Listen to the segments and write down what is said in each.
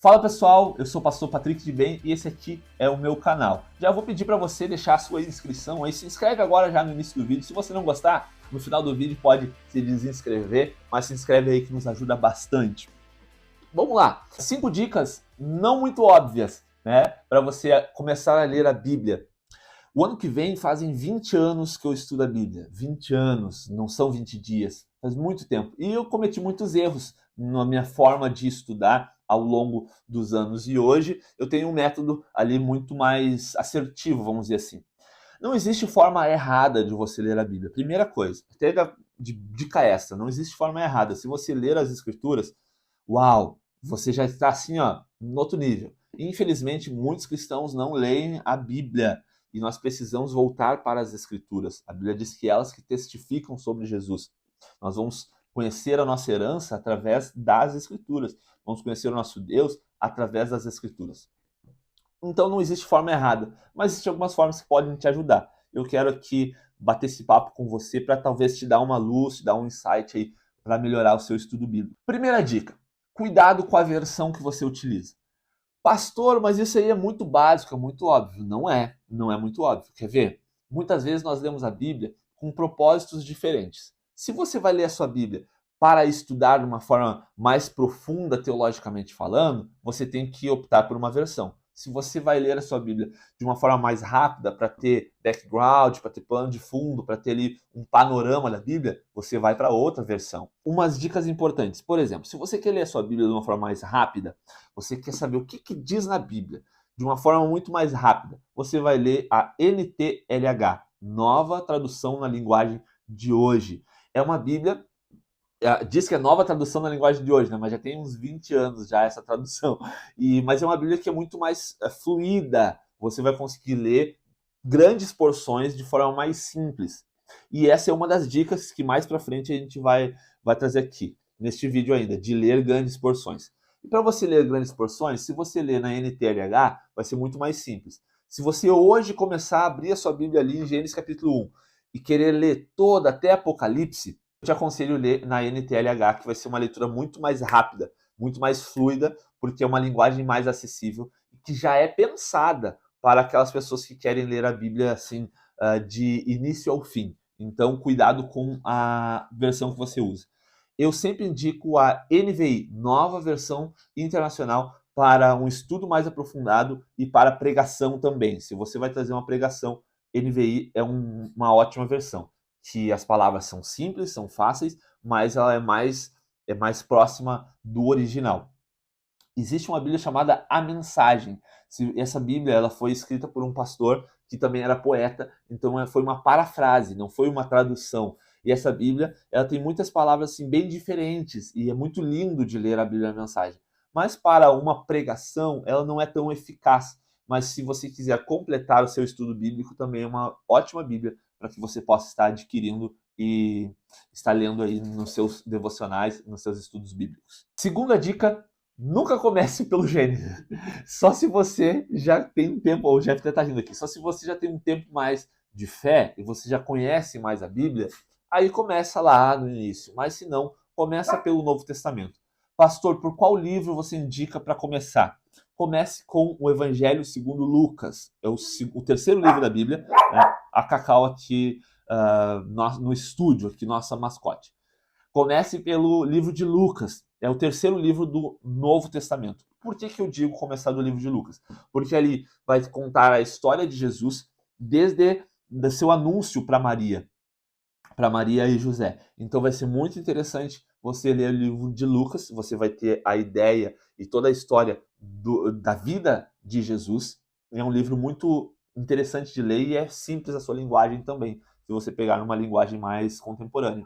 Fala pessoal, eu sou o pastor Patrick de Bem e esse aqui é o meu canal. Já vou pedir para você deixar a sua inscrição aí, se inscreve agora já no início do vídeo. Se você não gostar, no final do vídeo pode se desinscrever, mas se inscreve aí que nos ajuda bastante. Vamos lá, 5 dicas não muito óbvias, né, para você começar a ler a Bíblia. O ano que vem fazem 20 anos que eu estudo a Bíblia. 20 anos, não são 20 dias, faz muito tempo. E eu cometi muitos erros na minha forma de estudar ao longo dos anos. E hoje eu tenho um método ali muito mais assertivo, vamos dizer assim. Não existe forma errada de você ler a Bíblia. Primeira coisa, pega de dica essa, não existe forma errada. Se você ler as Escrituras, uau, você já está assim, ó, no outro nível. Infelizmente, muitos cristãos não leem a Bíblia. E nós precisamos voltar para as Escrituras. A Bíblia diz que elas que testificam sobre Jesus. Nós vamos conhecer a nossa herança através das Escrituras. Vamos conhecer o nosso Deus através das Escrituras. Então não existe forma errada, mas existem algumas formas que podem te ajudar. Eu quero aqui bater esse papo com você para talvez te dar uma luz, te dar um insight aí para melhorar o seu estudo bíblico. Primeira dica, cuidado com a versão que você utiliza. Pastor, mas isso aí é muito básico, é muito óbvio. Não é muito óbvio. Quer ver? Muitas vezes nós lemos a Bíblia com propósitos diferentes. Se você vai ler a sua Bíblia para estudar de uma forma mais profunda, teologicamente falando, você tem que optar por uma versão. Se você vai ler a sua Bíblia de uma forma mais rápida, para ter background, para ter plano de fundo, para ter ali um panorama da Bíblia, você vai para outra versão. Umas dicas importantes. Por exemplo, se você quer ler a sua Bíblia de uma forma mais rápida, você quer saber o que diz na Bíblia de uma forma muito mais rápida, você vai ler a NTLH, Nova Tradução na Linguagem de Hoje. É uma Bíblia, diz que é nova tradução na linguagem de hoje, né? Mas já tem uns 20 anos já essa tradução. Mas é uma Bíblia que é muito mais fluida. Você vai conseguir ler grandes porções de forma mais simples. E essa é uma das dicas que mais para frente a gente vai trazer aqui, neste vídeo ainda, de ler grandes porções. E para você ler grandes porções, se você ler na NTLH, vai ser muito mais simples. Se você hoje começar a abrir a sua Bíblia ali em Gênesis capítulo 1 e querer ler toda até Apocalipse, eu te aconselho a ler na NTLH, que vai ser uma leitura muito mais rápida, muito mais fluida, porque é uma linguagem mais acessível e que já é pensada para aquelas pessoas que querem ler a Bíblia assim, de início ao fim. Então, cuidado com a versão que você usa. Eu sempre indico a NVI, Nova Versão Internacional, para um estudo mais aprofundado e para pregação também. Se você vai trazer uma pregação, NVI é uma ótima versão. Que as palavras são simples, são fáceis, mas ela é mais próxima do original. Existe uma Bíblia chamada A Mensagem. Essa Bíblia ela foi escrita por um pastor que também era poeta, então foi uma parafrase, não foi uma tradução. E essa Bíblia ela tem muitas palavras assim, bem diferentes e é muito lindo de ler a Bíblia A Mensagem. Mas para uma pregação ela não é tão eficaz. Mas se você quiser completar o seu estudo bíblico, também é uma ótima Bíblia para que você possa estar adquirindo e estar lendo aí nos seus devocionais, nos seus estudos bíblicos. Segunda dica, nunca comece pelo Gênesis. Só se você já tem um tempo, ou o Jeff está rindo aqui, só se você já tem um tempo mais de fé e você já conhece mais a Bíblia, aí começa lá no início. Mas se não, começa pelo Novo Testamento. Pastor, por qual livro você indica para começar? Comece com o Evangelho segundo Lucas. É o terceiro livro da Bíblia, né? A Cacau aqui no estúdio, aqui, nossa mascote. Comece pelo livro de Lucas. É o terceiro livro do Novo Testamento. Por que eu digo começar do livro de Lucas? Porque ali vai contar a história de Jesus desde o seu anúncio para Maria e José. Então vai ser muito interessante você ler o livro de Lucas, você vai ter a ideia e toda a história da vida de Jesus. É um livro muito interessante de ler e é simples a sua linguagem também, se você pegar uma linguagem mais contemporânea.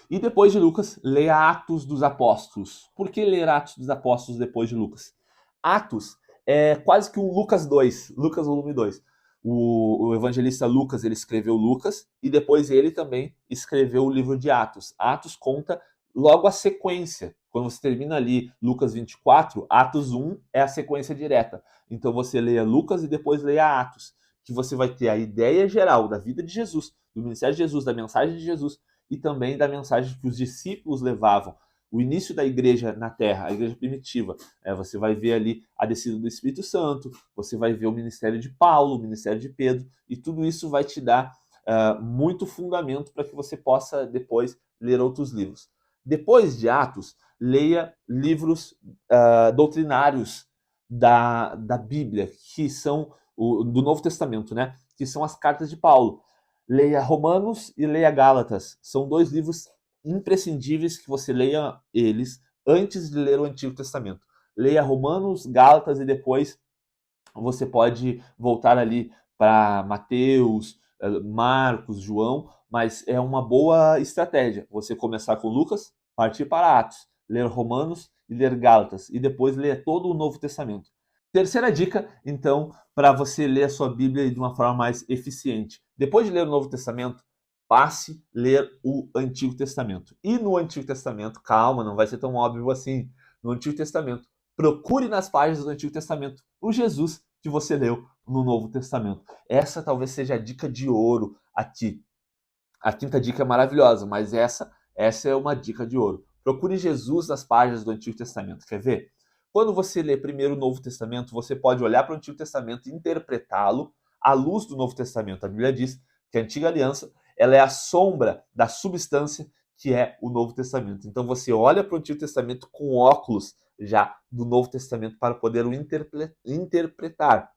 E depois de Lucas, leia Atos dos Apóstolos. Por que ler Atos dos Apóstolos depois de Lucas? Atos é quase que um Lucas 2, Lucas volume 2. O evangelista Lucas, ele escreveu Lucas e depois ele também escreveu o livro de Atos. Atos conta logo a sequência. Quando você termina ali Lucas 24, Atos 1 é a sequência direta. Então você leia Lucas e depois leia Atos, que você vai ter a ideia geral da vida de Jesus, do ministério de Jesus, da mensagem de Jesus e também da mensagem que os discípulos levavam o início da igreja na Terra, a igreja primitiva. Você vai ver ali a descida do Espírito Santo, você vai ver o ministério de Paulo, o ministério de Pedro, e tudo isso vai te dar muito fundamento para que você possa depois ler outros livros. Depois de Atos, leia livros doutrinários da Bíblia, que são do Novo Testamento, né? Que são as cartas de Paulo. Leia Romanos e leia Gálatas. São 2 livros imprescindíveis que você leia eles antes de ler o Antigo Testamento. Leia Romanos, Gálatas e depois você pode voltar ali para Mateus, Marcos, João, mas é uma boa estratégia você começar com Lucas, partir para Atos, ler Romanos e ler Gálatas e depois ler todo o Novo Testamento. Terceira dica, então, para você ler a sua Bíblia de uma forma mais eficiente. Depois de ler o Novo Testamento, passe a ler o Antigo Testamento. E no Antigo Testamento, calma, não vai ser tão óbvio assim. No Antigo Testamento, procure nas páginas do Antigo Testamento o Jesus que você leu no Novo Testamento. Essa talvez seja a dica de ouro aqui. A quinta dica é maravilhosa, mas essa é uma dica de ouro. Procure Jesus nas páginas do Antigo Testamento. Quer ver? Quando você lê primeiro o Novo Testamento, você pode olhar para o Antigo Testamento e interpretá-lo à luz do Novo Testamento. A Bíblia diz que a Antiga Aliança ela é a sombra da substância que é o Novo Testamento. Então você olha para o Antigo Testamento com óculos já do Novo Testamento para poder o interpretar.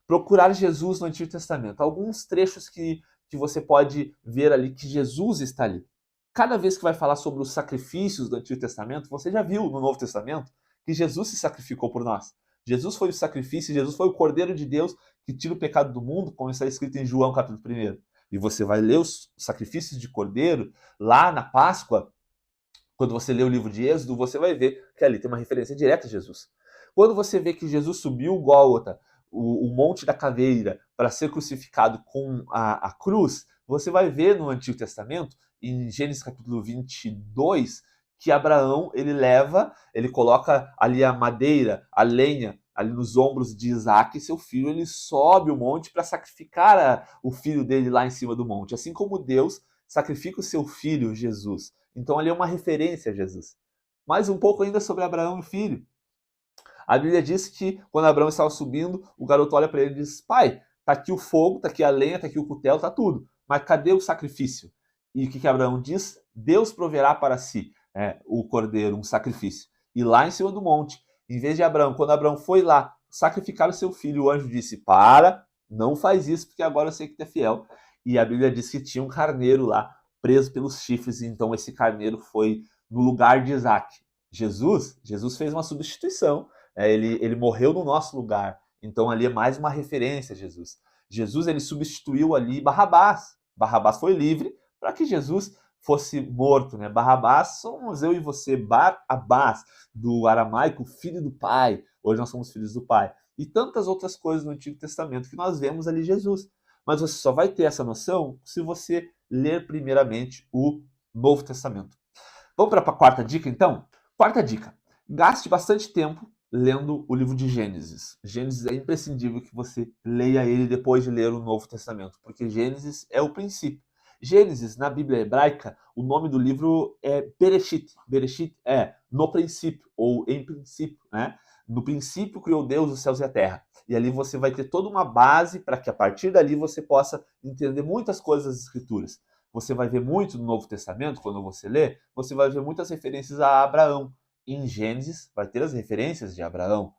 Procurar Jesus no Antigo Testamento. Alguns trechos que você pode ver ali que Jesus está ali. Cada vez que vai falar sobre os sacrifícios do Antigo Testamento, você já viu no Novo Testamento que Jesus se sacrificou por nós. Jesus foi o sacrifício, Jesus foi o Cordeiro de Deus que tira o pecado do mundo, como está escrito em João capítulo 1. E você vai ler os sacrifícios de Cordeiro lá na Páscoa. Quando você lê o livro de Êxodo, você vai ver que ali tem uma referência direta a Jesus. Quando você vê que Jesus subiu o Gólgota, o Monte da Caveira, para ser crucificado com a cruz, você vai ver no Antigo Testamento, em Gênesis capítulo 22, que Abraão, ele coloca ali a madeira, a lenha, ali nos ombros de Isaac, seu filho, ele sobe o monte para sacrificar o filho dele lá em cima do monte. Assim como Deus sacrifica o seu filho, Jesus. Então ali é uma referência a Jesus. Mais um pouco ainda sobre Abraão e o filho. A Bíblia diz que quando Abraão estava subindo, o garoto olha para ele e diz: pai, tá aqui o fogo, tá aqui a lenha, tá aqui o cutelo, tá tudo. Mas cadê o sacrifício? E o que Abraão diz? Deus proverá para si o cordeiro, um sacrifício. E lá em cima do monte, em vez de Abraão, quando Abraão foi lá sacrificar o seu filho, o anjo disse: para, não faz isso, porque agora eu sei que tu é fiel. E a Bíblia diz que tinha um carneiro lá, preso pelos chifres, e então esse carneiro foi no lugar de Isaac. Jesus fez uma substituição, ele morreu no nosso lugar, então ali é mais uma referência a Jesus. Jesus ele substituiu ali Barrabás. Barrabás foi livre para que Jesus fosse morto, né? Barrabás somos eu e você, Barabás, do aramaico, filho do pai. Hoje nós somos filhos do pai. E tantas outras coisas no Antigo Testamento que nós vemos ali Jesus. Mas você só vai ter essa noção se você ler primeiramente o Novo Testamento. Vamos para a quarta dica, então? Quarta dica. Gaste bastante tempo lendo o livro de Gênesis. Gênesis é imprescindível que você leia ele depois de ler o Novo Testamento, porque Gênesis é o princípio. Gênesis, na Bíblia hebraica, o nome do livro é Bereshit. Bereshit é no princípio, ou em princípio, né? No princípio criou Deus os céus e a terra. E ali você vai ter toda uma base para que a partir dali você possa entender muitas coisas das Escrituras. Você vai ver muito no Novo Testamento, quando você lê, você vai ver muitas referências a Abraão. Em Gênesis vai ter as referências de Abraão.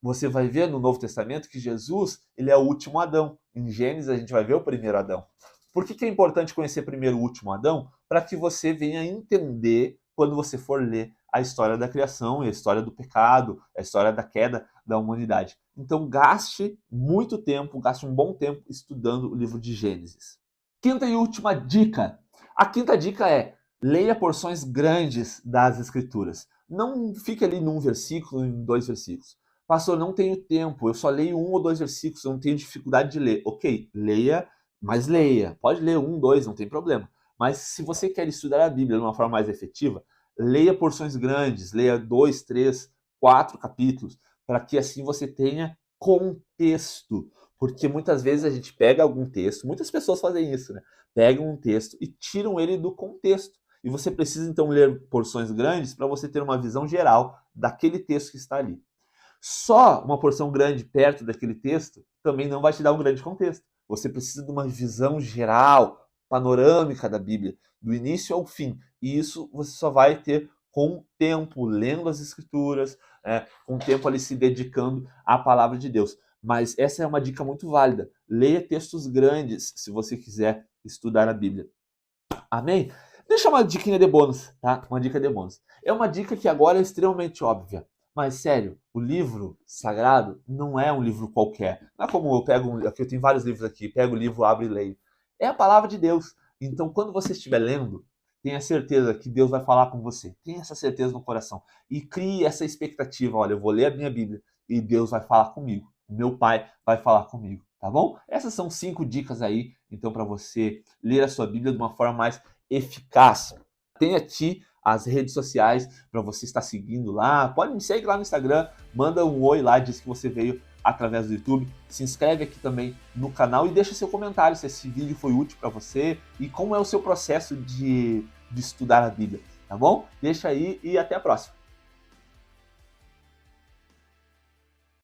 Você vai ver no Novo Testamento que Jesus ele é o último Adão. Em Gênesis a gente vai ver o primeiro Adão. Por que é importante conhecer primeiro o último Adão? Para que você venha entender quando você for ler a história da criação, a história do pecado, a história da queda da humanidade. Então gaste muito tempo, gaste um bom tempo estudando o livro de Gênesis. Quinta e última dica. A quinta dica é: leia porções grandes das Escrituras. Não fique ali num versículo, em 2 versículos. Pastor, não tenho tempo, eu só leio 1 ou 2 versículos, eu não tenho dificuldade de ler. Ok, leia, mas leia. Pode ler 1, 2, não tem problema. Mas se você quer estudar a Bíblia de uma forma mais efetiva, leia porções grandes, leia 2, 3, 4 capítulos, para que assim você tenha contexto. Porque muitas vezes a gente pega algum texto, muitas pessoas fazem isso, né? Pegam um texto e tiram ele do contexto. E você precisa então ler porções grandes para você ter uma visão geral daquele texto que está ali. Só uma porção grande perto daquele texto também não vai te dar um grande contexto. Você precisa de uma visão geral, panorâmica da Bíblia, do início ao fim. E isso você só vai ter com o tempo, lendo as Escrituras, com o tempo ali se dedicando à palavra de Deus. Mas essa é uma dica muito válida. Leia textos grandes se você quiser estudar a Bíblia. Amém? Deixa uma diquinha de bônus, tá? Uma dica de bônus. É uma dica que agora é extremamente óbvia. Mas, sério, o livro sagrado não é um livro qualquer. Não é como eu pego, aqui eu tenho vários livros aqui, pego o livro, abro e leio. É a palavra de Deus. Então, quando você estiver lendo, tenha certeza que Deus vai falar com você. Tenha essa certeza no coração. E crie essa expectativa. Olha, eu vou ler a minha Bíblia e Deus vai falar comigo. Meu Pai vai falar comigo, tá bom? Essas são 5 dicas aí, então, para você ler a sua Bíblia de uma forma mais eficaz. Tenha aqui as redes sociais para você estar seguindo lá. Pode me seguir lá no Instagram, manda um oi lá, diz que você veio através do YouTube. Se inscreve aqui também no canal e deixa seu comentário se esse vídeo foi útil para você e como é o seu processo de estudar a Bíblia, tá bom? Deixa aí e até a próxima.